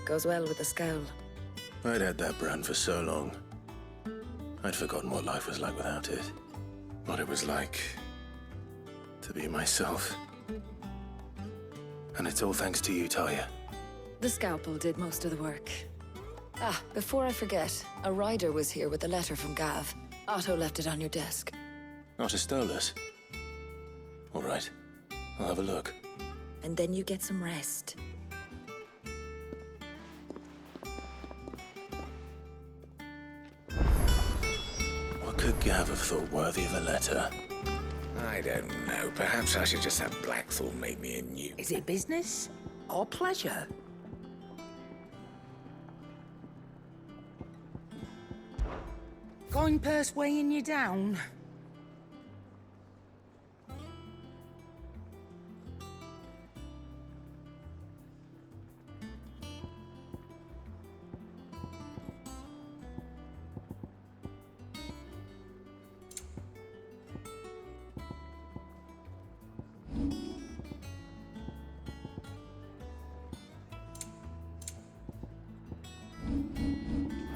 Goes well with the scowl. I'd had that brand for so long. I'd forgotten what life was like without it. What it was like to be myself. And it's all thanks to you, Talia. The scalpel did most of the work. Ah, before I forget, a rider was here with a letter from Gav. Otto left it on your desk. Otto stole us. All right, I'll have a look. And then you get some rest. What could Gav have thought worthy of a letter? I don't know. Perhaps I should just have Blackthorn make me a new... Is it business or pleasure? Coin purse weighing you down?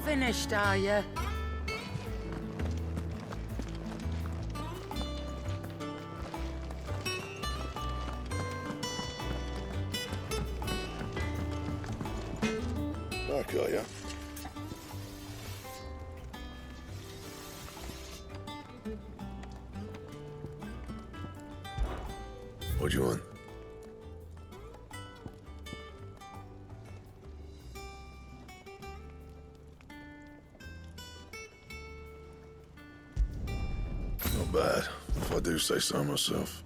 Finished, are you? Back, are ya? What do you want? Not bad, if I do say so myself.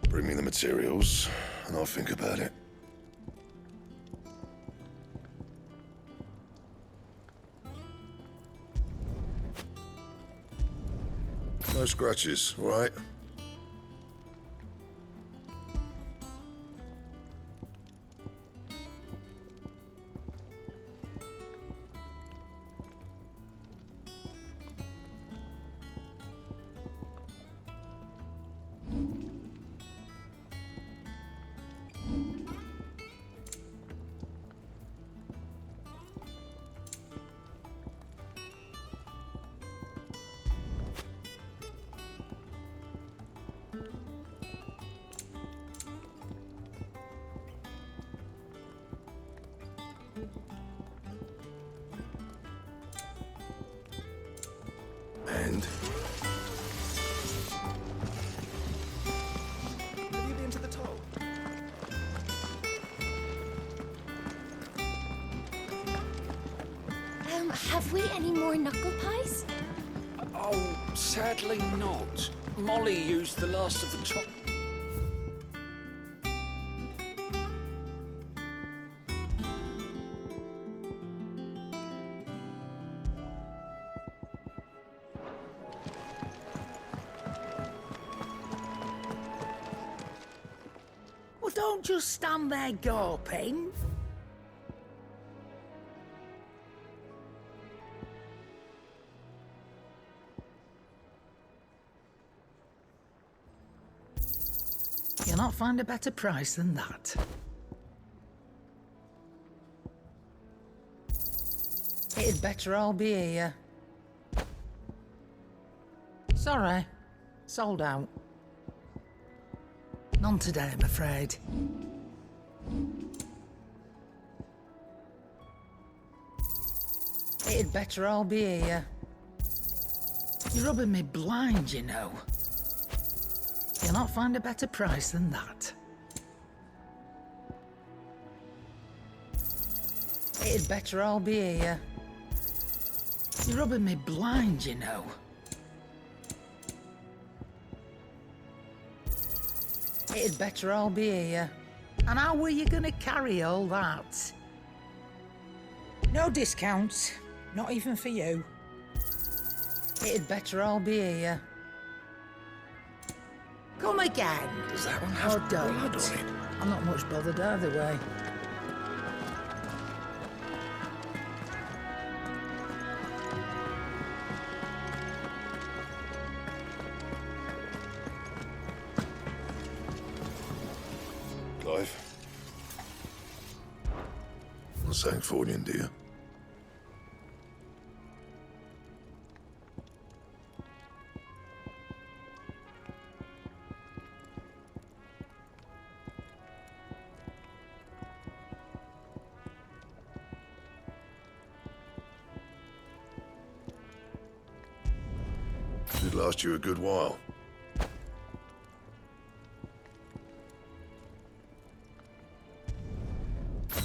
Bring me the materials, and I'll think about it. No scratches, all right? And? Have you been to the toll? Have we any more knuckle pies? Oh, sadly not. Molly used the last of the top. Well, don't just stand there gawping. You'll not find a better price than that. It'd better all be here. Sorry, sold out. None today, I'm afraid. It'd better all be here. You're rubbing me blind, you know. You'll not find a better price than that. It'd better all be here. You're rubbing me blind, you know. It'd better all be here. And how were you gonna carry all that? No discounts, not even for you. It'd better all be here. Come again. Does that one Or have blood don't. on it? I'm not much bothered either way. Clive? I'm saying Fornian, dear. Did last you a good while.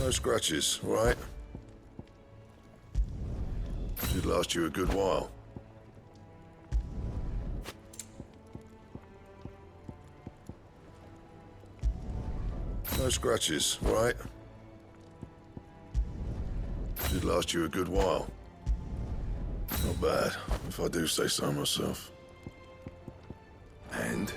No scratches, right? Did last you a good while. No scratches, right? Did last you a good while. Not bad, if I do say so myself. And?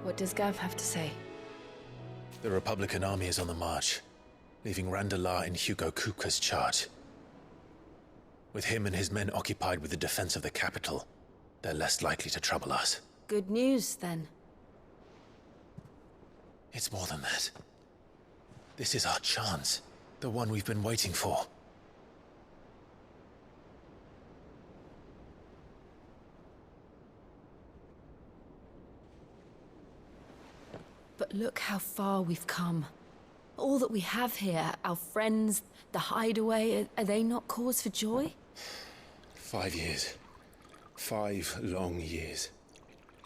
What does Gav have to say? The Republican army is on the march, leaving Randalar in Hugo Kuka's charge. With him and his men occupied with the defense of the capital, they're less likely to trouble us. Good news, then. It's more than that. This is our chance, the one we've been waiting for. But look how far we've come. All that we have here, our friends, the hideaway, are they not cause for joy? 5 years. 5 long years.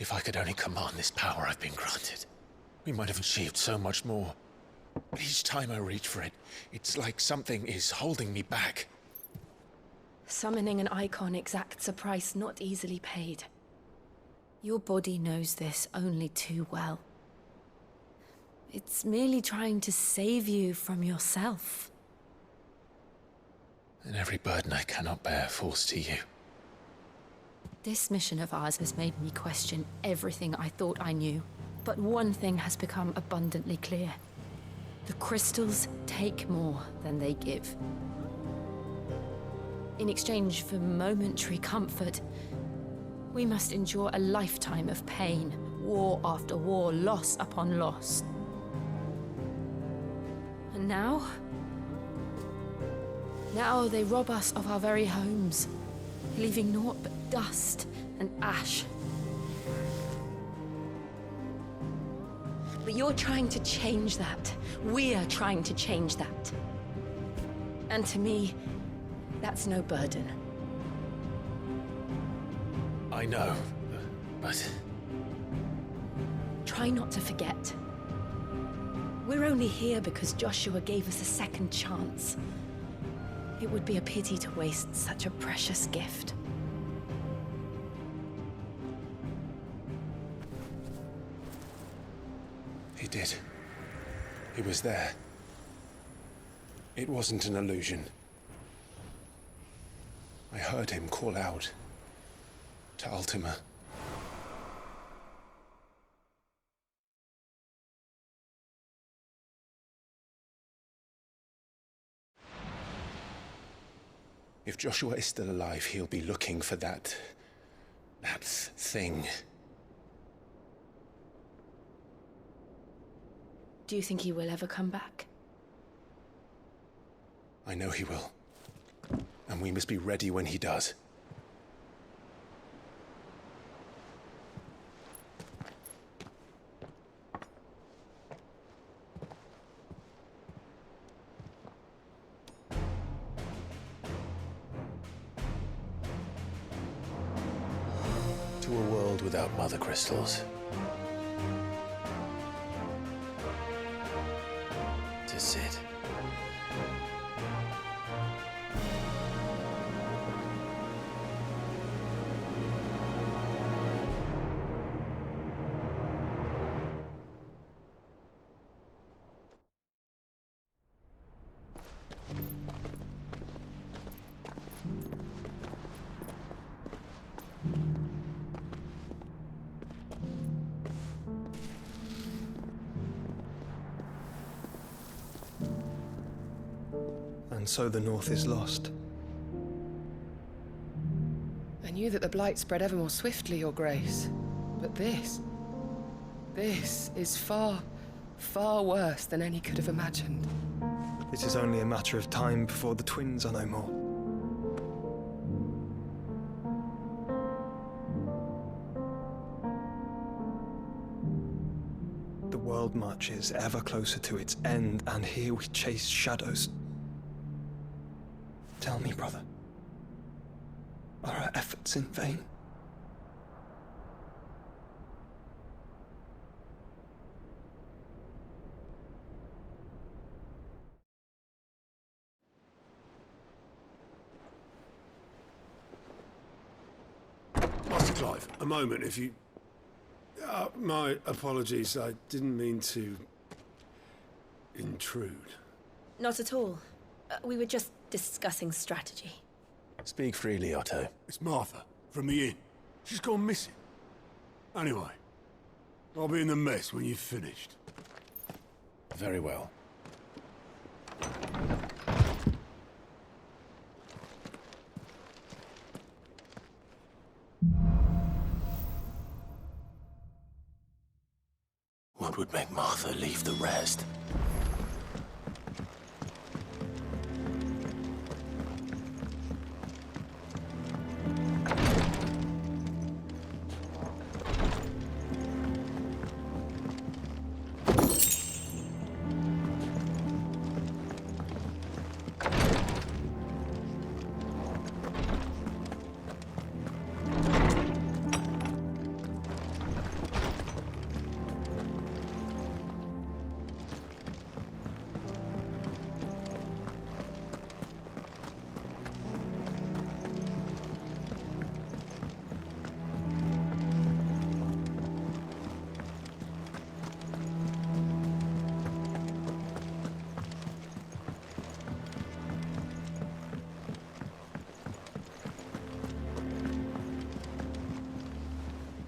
If I could only command this power I've been granted, we might have achieved so much more. But each time I reach for it, it's like something is holding me back. Summoning an icon exacts a price not easily paid. Your body knows this only too well. It's merely trying to save you from yourself. And every burden I cannot bear falls to you. This mission of ours has made me question everything I thought I knew. But one thing has become abundantly clear. The crystals take more than they give. In exchange for momentary comfort, we must endure a lifetime of pain, war after war, loss upon loss. And now they rob us of our very homes, leaving naught but dust and ash. But you're trying to change that. We're trying to change that. And to me, that's no burden. I know, but... Try not to forget. We're only here because Joshua gave us a second chance. It would be a pity to waste such a precious gift. He did. He was there. It wasn't an illusion. I heard him call out to Ultima. If Joshua is still alive, he'll be looking for that thing. Do you think he will ever come back? I know he will. And we must be ready when he does. To a world without mother crystals. To Sid. And so the North is lost. I knew that the Blight spread ever more swiftly, Your Grace. But this is far, far worse than any could have imagined. It is only a matter of time before the twins are no more. The world marches ever closer to its end, and here we chase shadows. Tell me, brother, are our efforts in vain? Master Clive, a moment, if you... my apologies, I didn't mean to... intrude. Not at all. We were just discussing strategy. Speak freely, Otto. It's Martha, from the inn. She's gone missing. Anyway, I'll be in the mess when you've finished. Very well. What would make Martha leave the rest?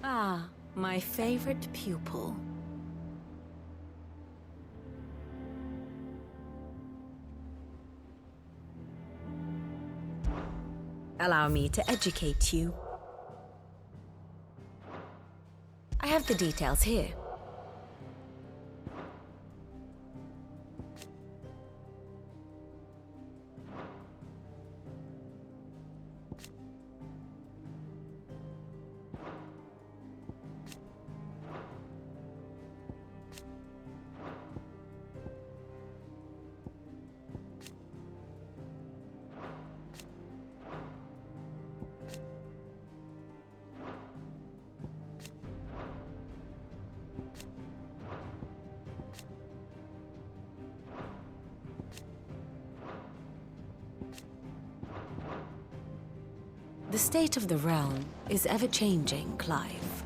Ah, my favorite pupil. Allow me to educate you. I have the details here. The state of the realm is ever-changing, Clive.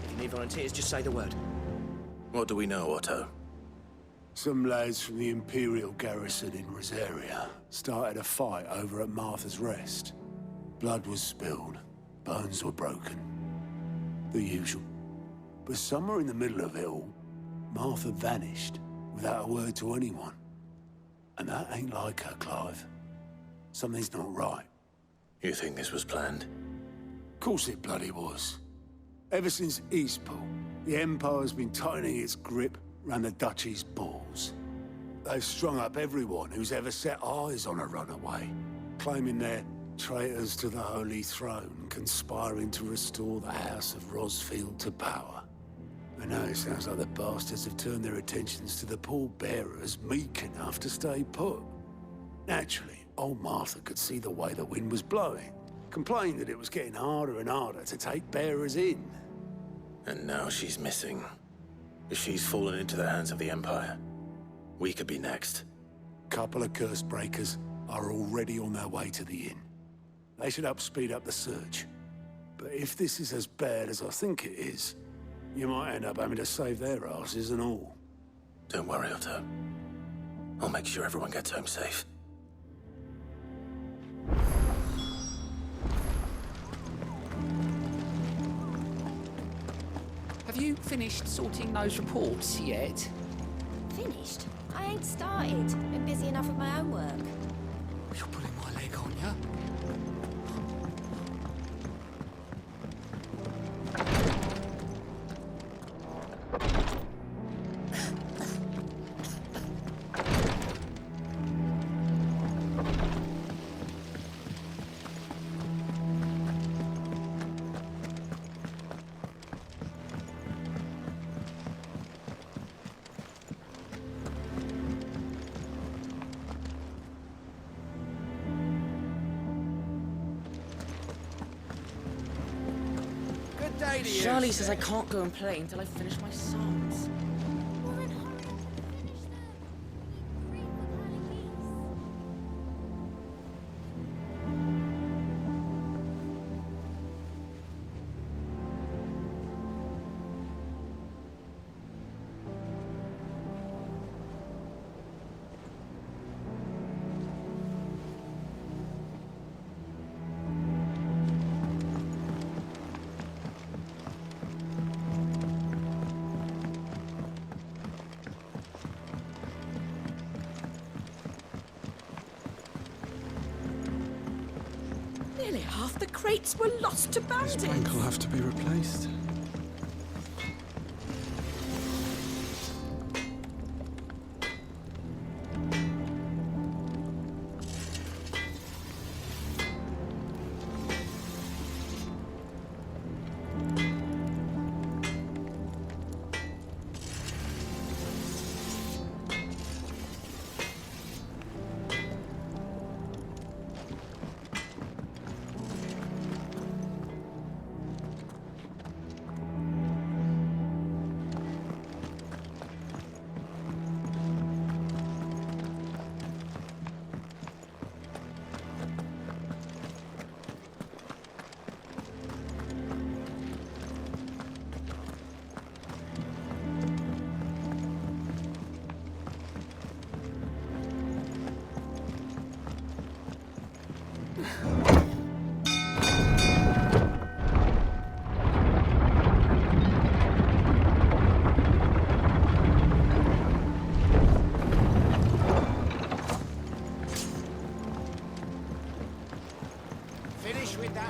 If you need volunteers, just say the word. What do we know, Otto? Some lads from the Imperial garrison in Rosaria started a fight over at Martha's Rest. Blood was spilled, bones were broken. The usual. But somewhere in the middle of it all, Martha vanished without a word to anyone. And that ain't like her, Clive. Something's not right. You think this was planned? Of course it bloody was. Ever since Eastpool, the Empire's been tightening its grip round the Duchy's balls. They've strung up everyone who's ever set eyes on a runaway, claiming they're traitors to the Holy Throne, conspiring to restore the House of Rosfield to power. And now it sounds like the bastards have turned their attentions to the pallbearers meek enough to stay put. Naturally, old Martha could see the way the wind was blowing, complained that it was getting harder and harder to take bearers in. And now she's missing. If she's fallen into the hands of the Empire, we could be next. Couple of curse breakers are already on their way to the inn. They should help speed up the search. But if this is as bad as I think it is, you might end up having to save their asses and all. Don't worry, Otto. I'll make sure everyone gets home safe. Have you finished sorting those reports yet? Finished? I ain't started. Been busy enough with my own work. You're pulling my leg on ya? Charlie says I can't go and play until I finish my songs. Nearly half the crates were lost to bandits. This bank will have to be replaced.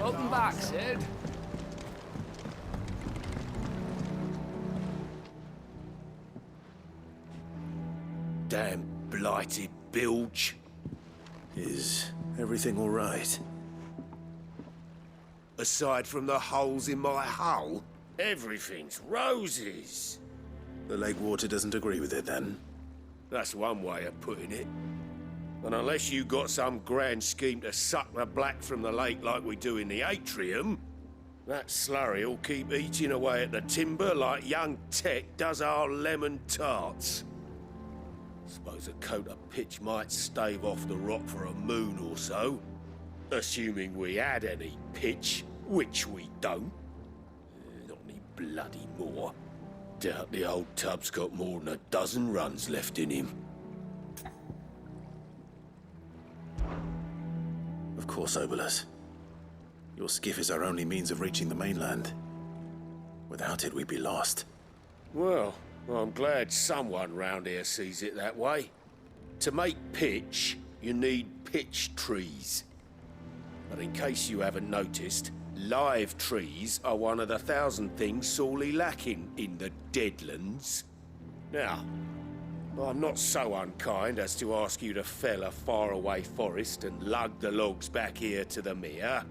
Welcome back, Sid. Damn blighted bilge. Is everything all right? Aside from the holes in my hull, everything's roses. The lake water doesn't agree with it, then? That's one way of putting it. And unless you got some grand scheme to suck the black from the lake like we do in the atrium, that slurry'll keep eating away at the timber like young Tech does our lemon tarts. Suppose a coat of pitch might stave off the rot for a moon or so, assuming we had any pitch, which we don't. Not any bloody more. Doubt the old tub's got more than a dozen runs left in him. Of course, Obolus. Your skiff is our only means of reaching the mainland. Without it, we'd be lost. Well, I'm glad someone round here sees it that way. To make pitch, you need pitch trees. But in case you haven't noticed, live trees are one of the 1,000 things sorely lacking in the Deadlands. Now, I'm not so unkind as to ask you to fell a faraway forest and lug the logs back here to the mere,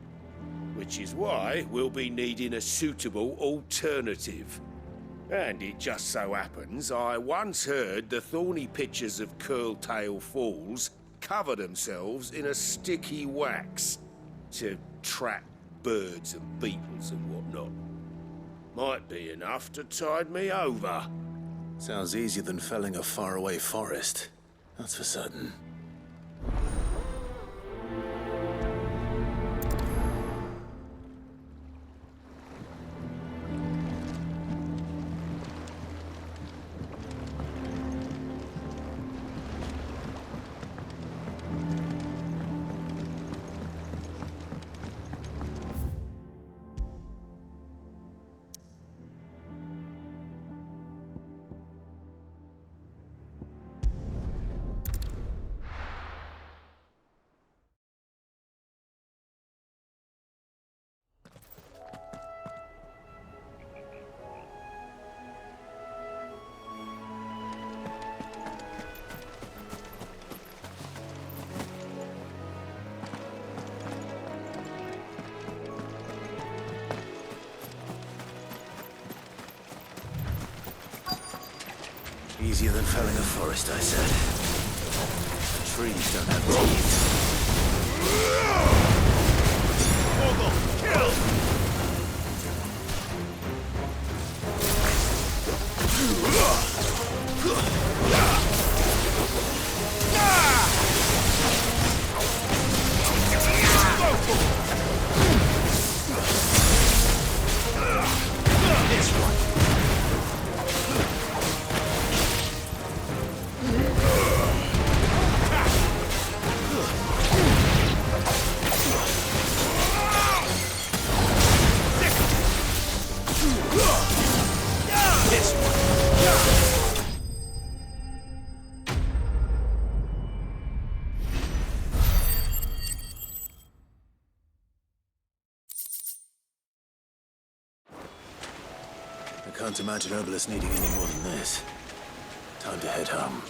which is why we'll be needing a suitable alternative. And it just so happens I once heard the thorny pitchers of Curltail Falls cover themselves in a sticky wax to trap birds and beetles and whatnot. Might be enough to tide me over. Sounds easier than felling a faraway forest. That's for certain. Easier than felling a forest, I said. Trees don't have I can't imagine Obelisk needing any more than this. Time to head home.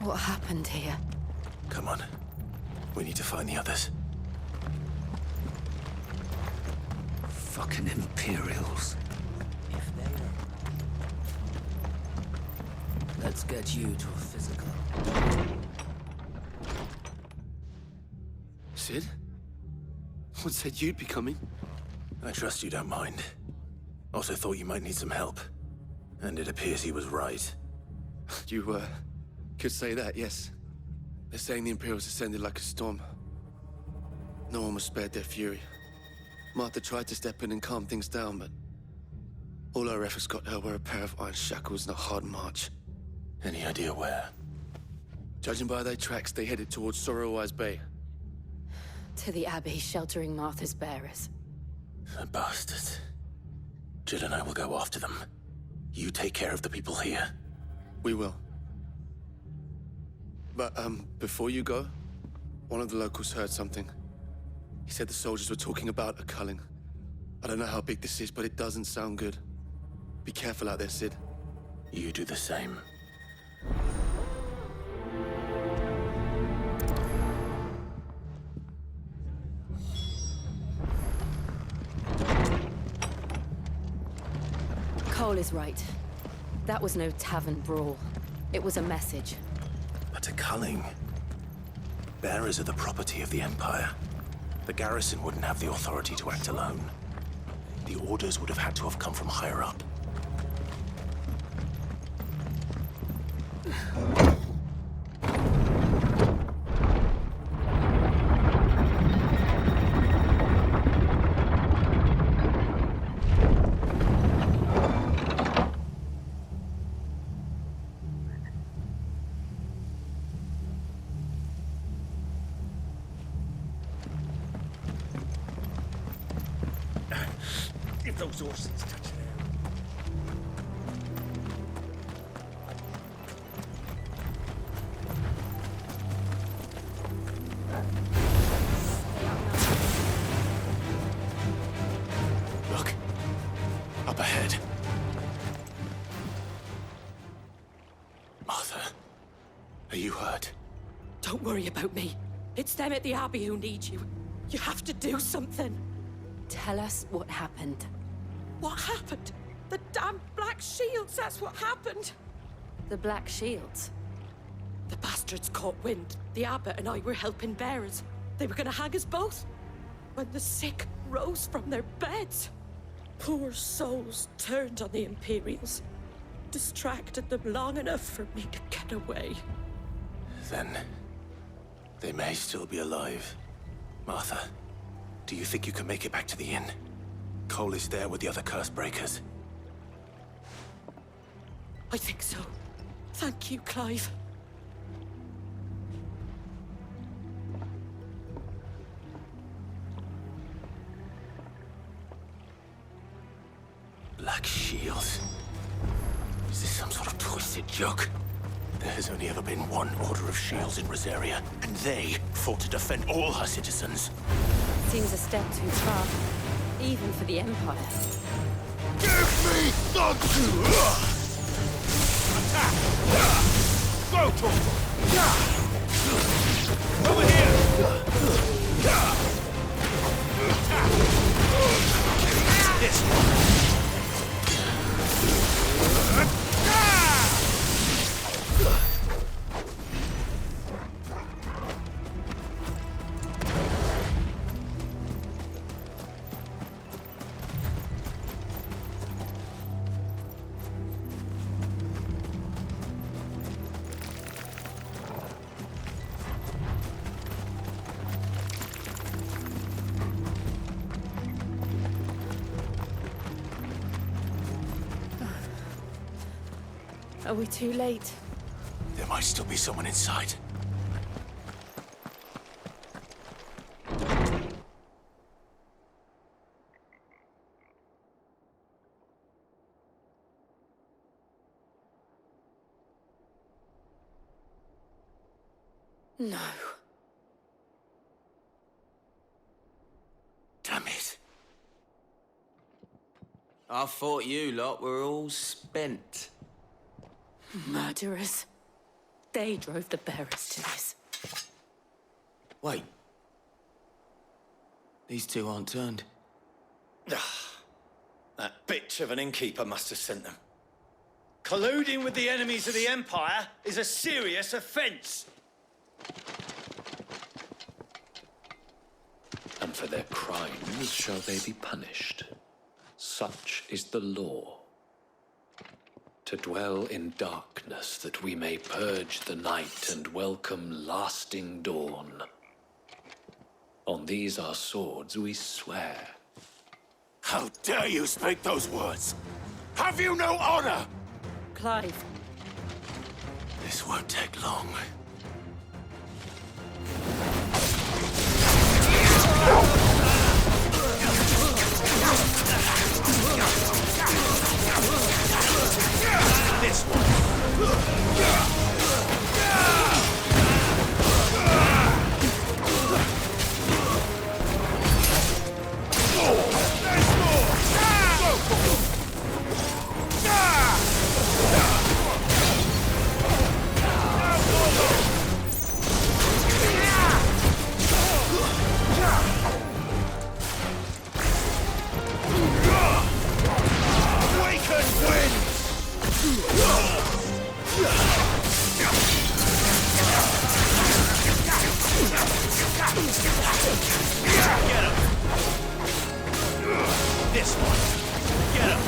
What happened here? Come on. We need to find the others. Fucking Imperials. If they are... Let's get you to a physical. Sid? What said you'd be coming? I trust you don't mind. Also thought you might need some help. And it appears he was right. You, could say that, yes. They're saying the Imperials ascended like a storm. No one was spared their fury. Martha tried to step in and calm things down, but all our efforts got her were a pair of iron shackles and a hard march. Any idea where? Judging by their tracks, they headed towards Sorrowwise Bay. To the Abbey, sheltering Martha's bearers. The bastards. Jill and I will go after them. You take care of the people here. We will. But, before you go, one of the locals heard something. He said the soldiers were talking about a culling. I don't know how big this is, but it doesn't sound good. Be careful out there, Sid. You do the same. Cole is right. That was no tavern brawl. It was a message. But a culling. Bearers are the property of the Empire. The garrison wouldn't have the authority to act alone. The orders would have had to have come from higher up. If those horses touch there. Look. Up ahead. Martha, are you hurt? Don't worry about me. It's them at the Abbey who need you. You have to do something. Tell us what happened. What happened? The damn Black Shields, that's what happened. The Black Shields? The bastards caught wind. The abbot and I were helping bearers. They were gonna hang us both. When the sick rose from their beds. Poor souls turned on the Imperials. Distracted them long enough for me to get away. Then they may still be alive. Martha, do you think you can make it back to the inn? Cole is there with the other curse breakers. I think so. Thank you, Clive. Black Shields? Is this some sort of twisted joke? There has only ever been one Order of Shields in Rosaria, and they fought to defend all her citizens. Seems a step too far, even for the Empire. Give me thunder! Attack! Go, Torval! Over here! Attack! This one! Are we too late? There might still be someone inside. No. Damn it. I thought you lot were all spent. Murderers. They drove the bearers to this. Wait. These two aren't turned. That bitch of an innkeeper must have sent them. Colluding with the enemies of the Empire is a serious offense. And for their crimes shall they be punished. Such is the law. To dwell in darkness that we may purge the night and welcome lasting dawn. On these our swords we swear. How dare you speak those words? Have you no honor? Clive. This won't take long. This one. Get him! This one! Get him!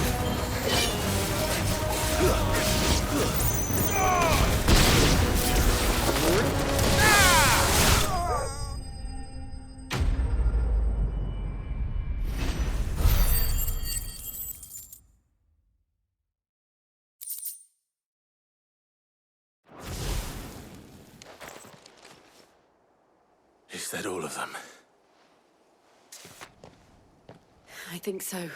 Is that all of them? I think so.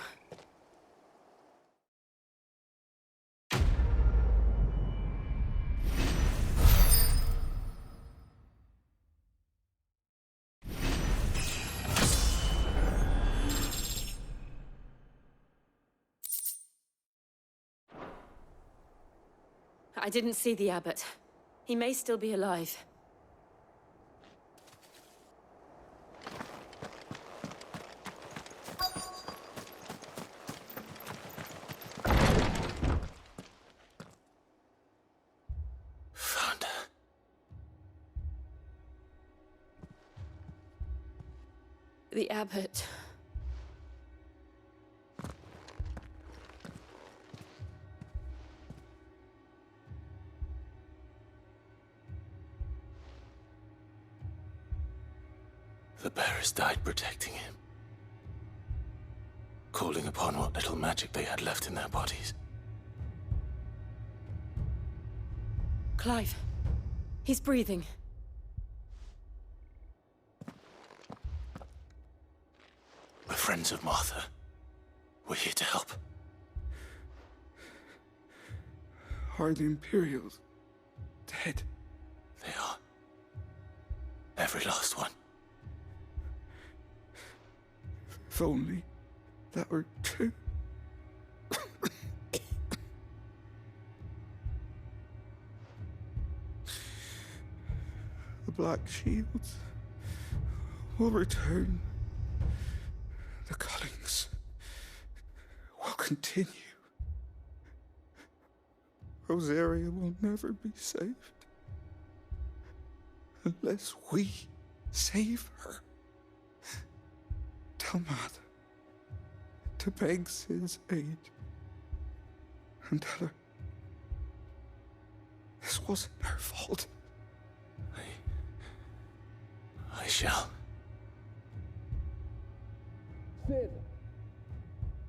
I didn't see the abbot. He may still be alive. The abbot. The bearers died protecting him. Calling upon what little magic they had left in their bodies. Clive. He's breathing. We're friends of Martha. We're here to help. Are the Imperials dead? They are. Every last one. If only that were true. The Black Shields will return. The cuttings will continue. Rosaria will never be saved unless we save her. Tell Mother to beg Sid's aid and tell her this wasn't her fault. I shall. Sid,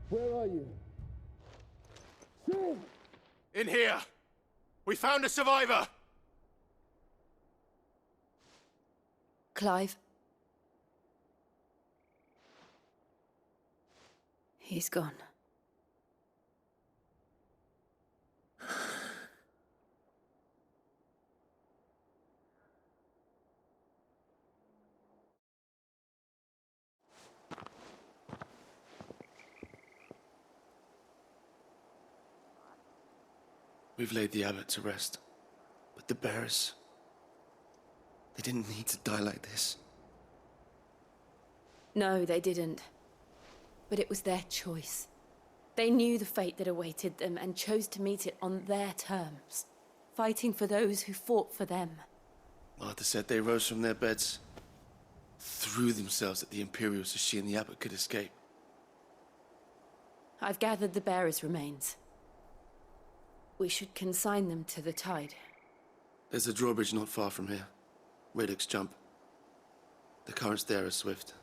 where are you? Sid! In here! We found a survivor! Clive. He's gone. We've laid the abbot to rest. But the bearers... they didn't need to die like this. No, they didn't. But it was their choice. They knew the fate that awaited them and chose to meet it on their terms, fighting for those who fought for them. Martha said they rose from their beds, threw themselves at the Imperials so she and the abbot could escape. I've gathered the bearers' remains. We should consign them to the tide. There's a drawbridge not far from here. Radix Jump. The currents there are swift.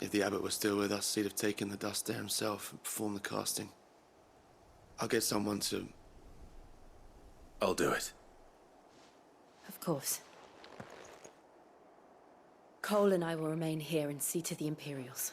If the abbot was still with us, he'd have taken the dust there himself and performed the casting. I'll get someone to... I'll do it. Of course. Cole and I will remain here and see to the Imperials.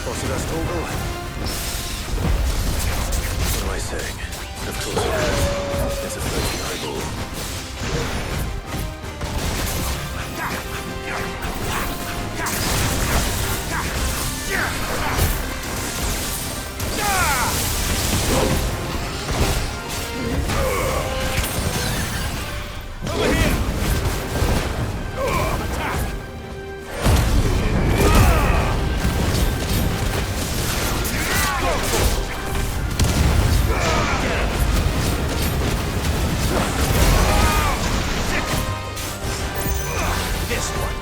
Spotted us, Torgal? What am I saying? Of course it has. It's a floating eyeball. Over here! This one.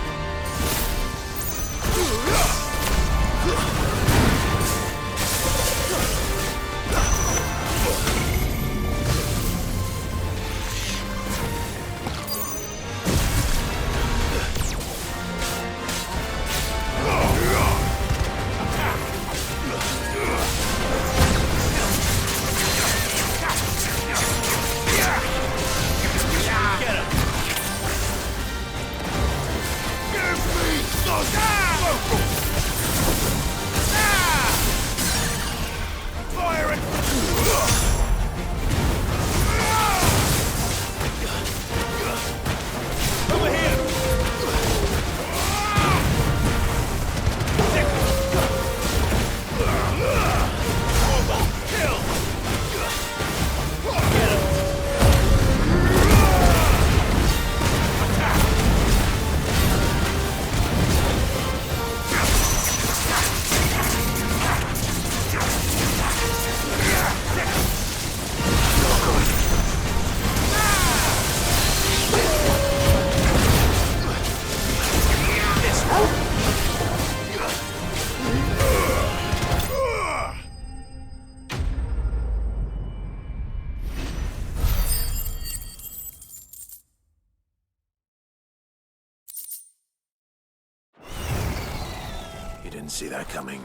You didn't see that coming.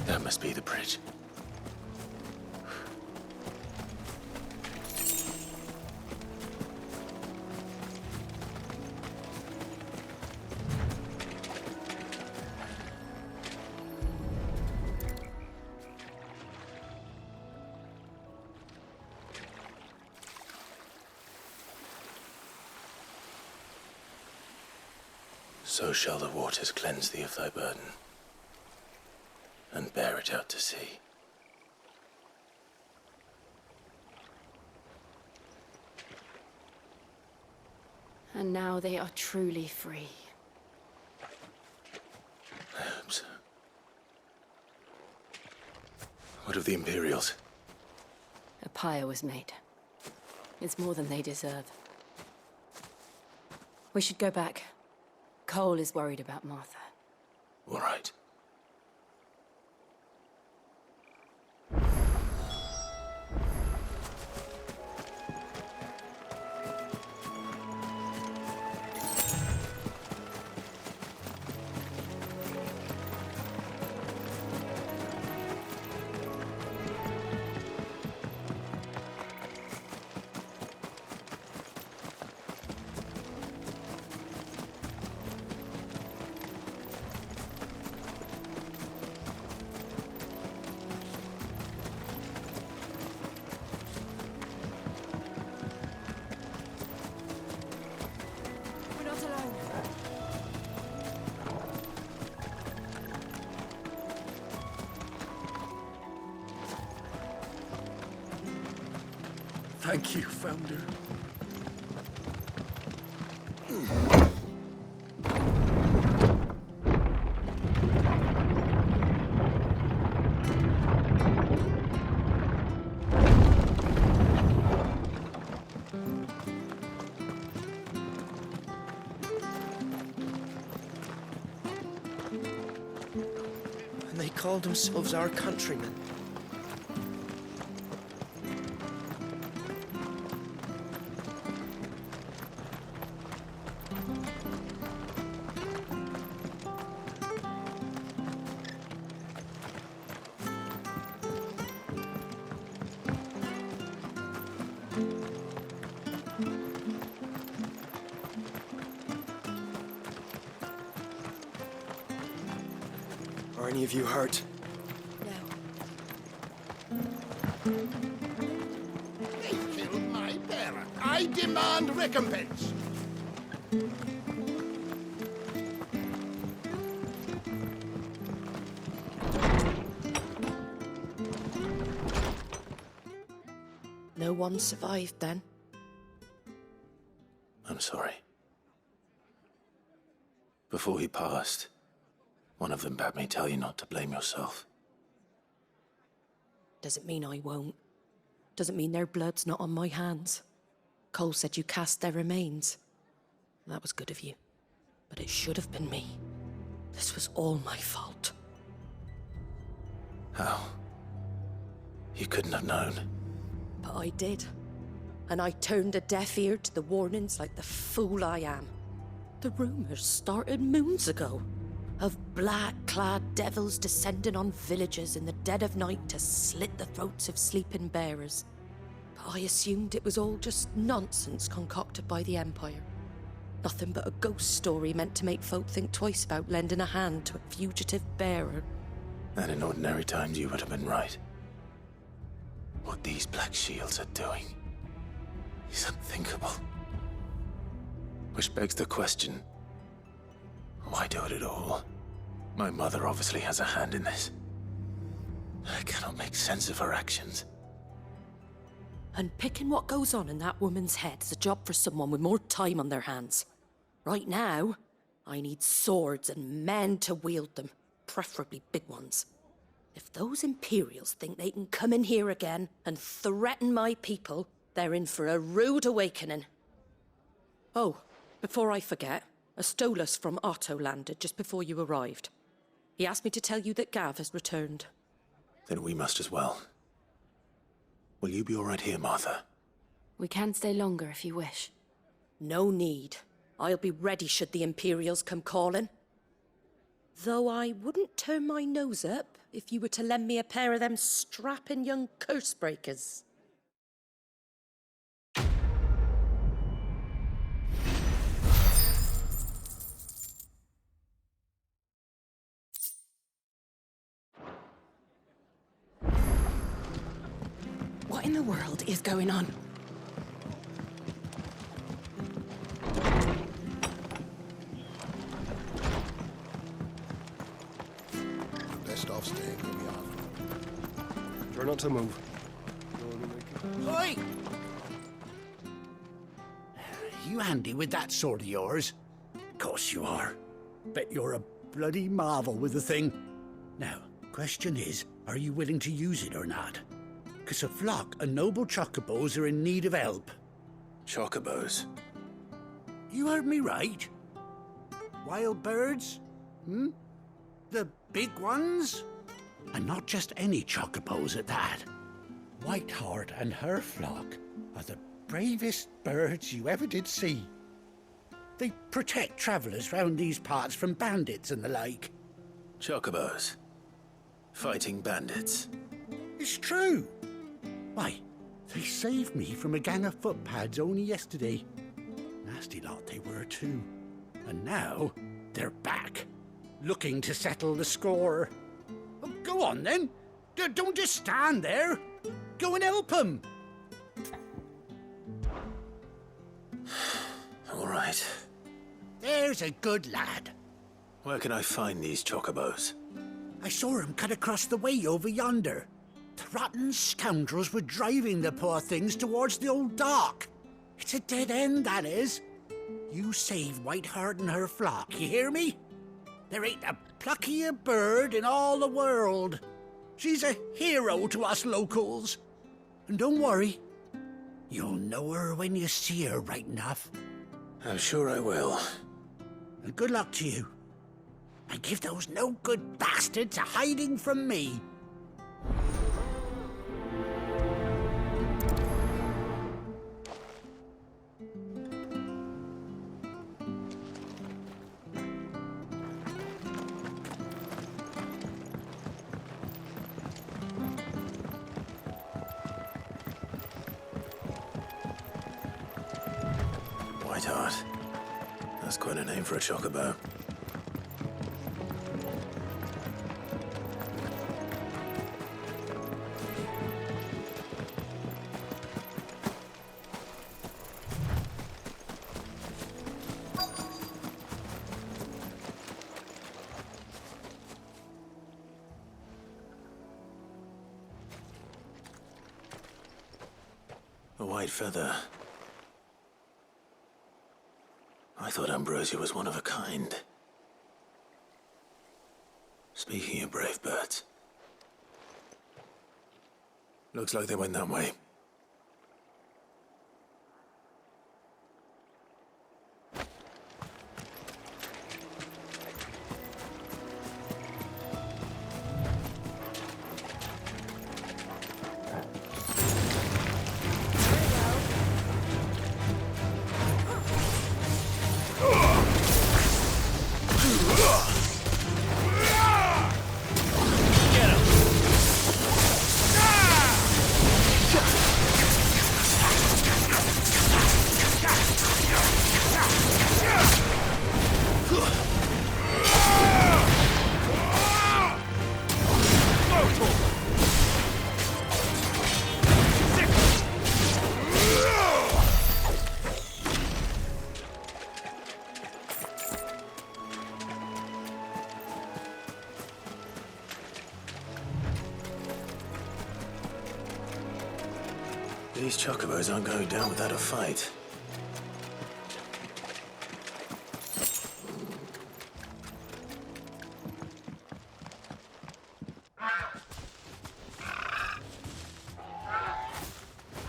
That must be the bridge. So shall the waters cleanse thee of thy burden, and bear it out to sea. And now they are truly free. I hope so. What of the Imperials? A pyre was made. It's more than they deserve. We should go back. Cole is worried about Martha. All right. Thank you, Founder. And they called themselves our countrymen. Any of you hurt? They killed my parent. I demand recompense. No one survived then? I'm sorry. Before he passed, one of them bade me tell you not to blame yourself. Doesn't mean I won't. Doesn't mean their blood's not on my hands. Cole said you cast their remains. That was good of you. But it should have been me. This was all my fault. How? You couldn't have known. But I did. And I turned a deaf ear to the warnings like the fool I am. The rumors started moons ago. Of black-clad devils descending on villages in the dead of night to slit the throats of sleeping bearers. But I assumed it was all just nonsense concocted by the Empire. Nothing but a ghost story meant to make folk think twice about lending a hand to a fugitive bearer. And in ordinary times you would have been right. What these Black Shields are doing is unthinkable. Which begs the question, why do it at all? My mother obviously has a hand in this. I cannot make sense of her actions. And picking what goes on in that woman's head is a job for someone with more time on their hands. Right now, I need swords and men to wield them, preferably big ones. If those Imperials think they can come in here again and threaten my people, they're in for a rude awakening. Oh, before I forget, a Stolas from Otto landed just before you arrived. He asked me to tell you that Gav has returned. Then we must as well. Will you be all right here, Martha? We can stay longer if you wish. No need. I'll be ready should the Imperials come calling. Though I wouldn't turn my nose up if you were to lend me a pair of them strapping young curse breakers. What in the world is going on? Best off staying where we are. Try not to move. Oi! You handy with that sword of yours? Course you are. Bet you're a bloody marvel with the thing. Now, question is, are you willing to use it or not? 'Cause a flock of noble chocobos are in need of help. Chocobos? You heard me right. Wild birds? Hmm? The big ones? And not just any chocobos at that. Whiteheart and her flock are the bravest birds you ever did see. They protect travellers round these parts from bandits and the like. Chocobos? Fighting bandits? It's true. Why, they saved me from a gang of footpads only yesterday. Nasty lot they were too. And now, they're back, looking to settle the score. Oh, go on then. Don't just stand there. Go and help them. All right. There's a good lad. Where can I find these chocobos? I saw him cut across the way over yonder. The rotten scoundrels were driving the poor things towards the old dock. It's a dead end, that is. You save Whiteheart and her flock, you hear me? There ain't a pluckier bird in all the world. She's a hero to us locals. And don't worry, you'll know her when you see her right enough. I'm sure I will. And good luck to you. And give those no-good bastards a hiding from me. Whiteheart. That's quite a name for a chocobo. A white feather. I thought Ambrosia was one of a kind. Speaking of brave birds. Looks like they went that way. These chocobos aren't going down without a fight.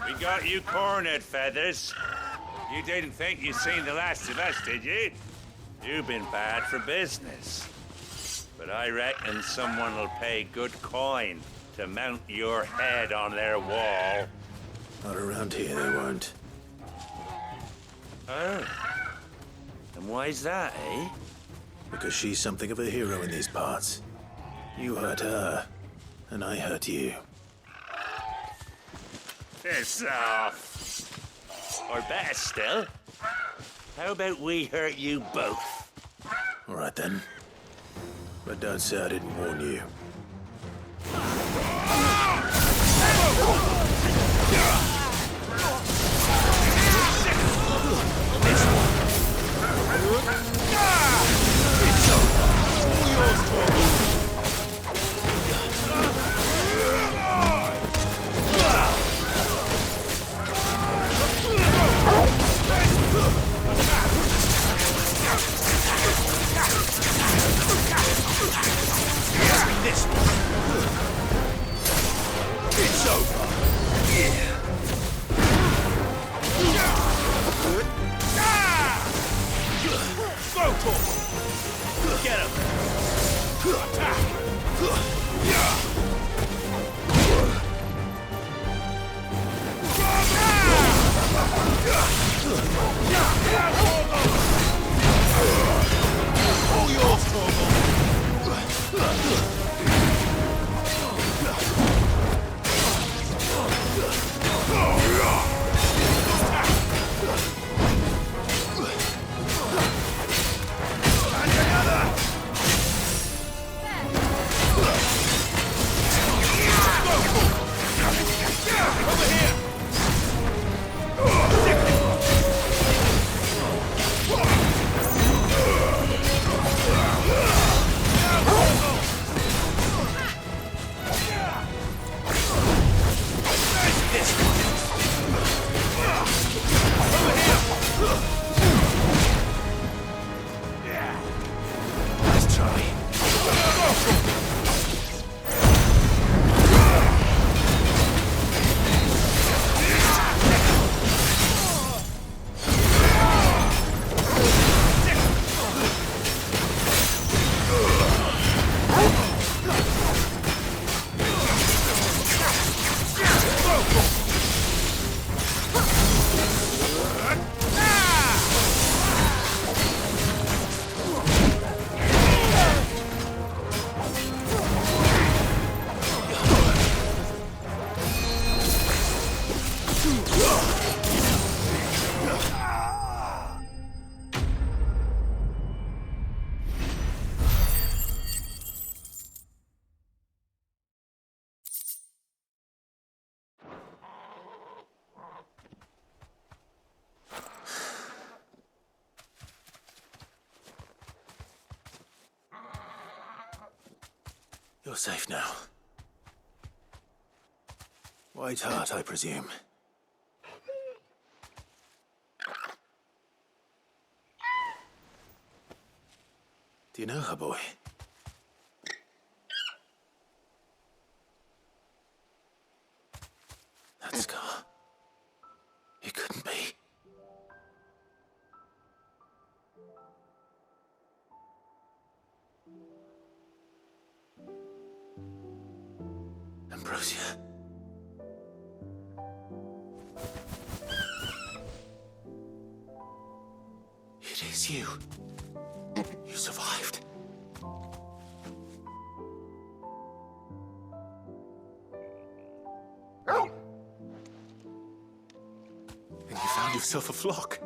We got you cornered, Feathers. You didn't think you'd seen the last of us, did you? You've been bad for business. But I reckon someone will pay good coin to mount your head on their wall. Not around here, they won't. Oh. And why's that, eh? Because she's something of a hero in these parts. You hurt her, and I hurt you. Piss off. Or better still, how about we hurt you both? All right then. But don't say I didn't warn you. It's over. Go for it. Get him. All yours, Torvald. You're safe now. White Heart, I presume. Do you know her, boy? That scar. It couldn't be. Ambrosia. It is you. You survived. And you found yourself a flock.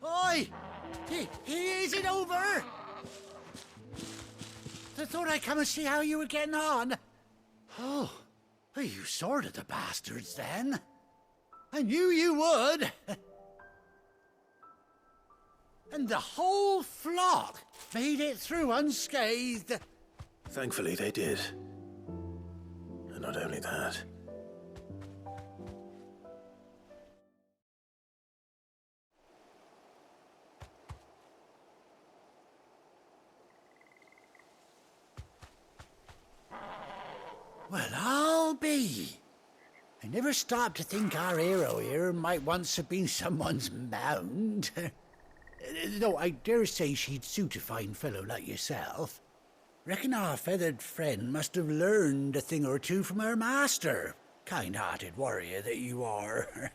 Oi! Is it over? I thought I'd come and see how you were getting on. Oh, well, you sorted the bastards then. I knew you would. And the whole flock made it through unscathed. Thankfully, they did. And not only that. Well, I'll be. I never stopped to think our hero here might once have been someone's mound. Though I dare say she'd suit a fine fellow like yourself. Reckon our feathered friend must have learned a thing or two from her master. Kind-hearted warrior that you are.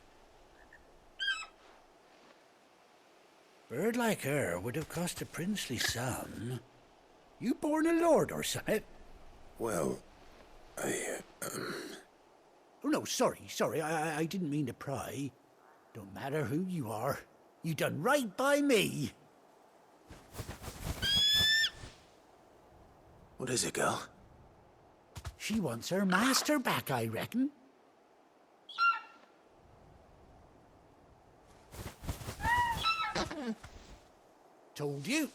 Bird like her would have cost a princely sum. You born a lord or something? Well, Oh, no, sorry. I didn't mean to pry. Don't matter who you are. You done right by me. What is it, girl? She wants her master back, I reckon. Told you.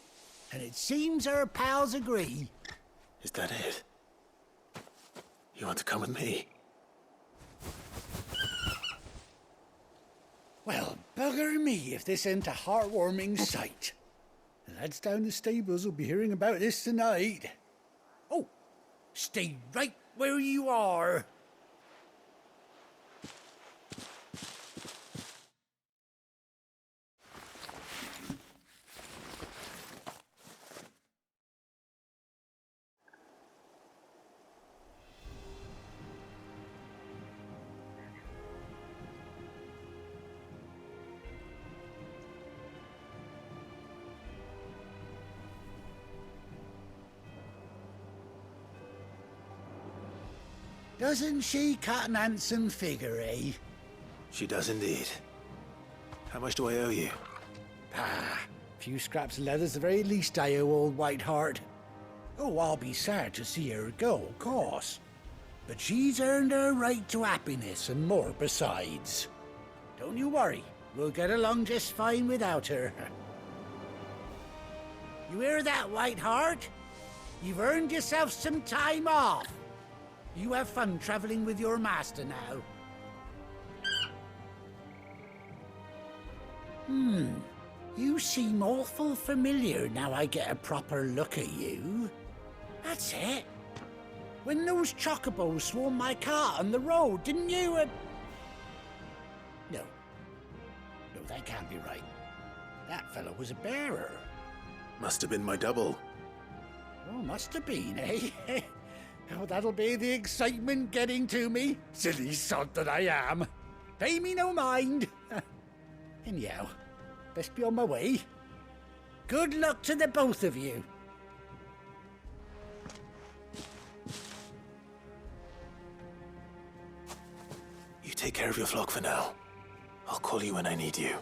And it seems her pals agree. Is that it? You want to come with me? Well, bugger me if this ain't a heartwarming sight. The lads down the stables will be hearing about this tonight. Oh, stay right where you are. Doesn't she cut an handsome figure, eh? She does indeed. How much do I owe you? Ah, a few scraps of leather's the very least I owe old Whiteheart. Oh, I'll be sad to see her go, of course. But she's earned her right to happiness and more besides. Don't you worry, we'll get along just fine without her. You hear that, Whiteheart? You've earned yourself some time off. You have fun traveling with your master now. You seem awful familiar now I get a proper look at you. That's it. When those chocobos swarmed my cart on the road, didn't you? No, that can't be right. That fellow was a bearer. Must have been my double. Oh, must have been, eh? Oh, that'll be the excitement getting to me. Silly sod that I am. Pay me no mind. Anyhow, best be on my way. Good luck to the both of you. You take care of your flock for now. I'll call you when I need you.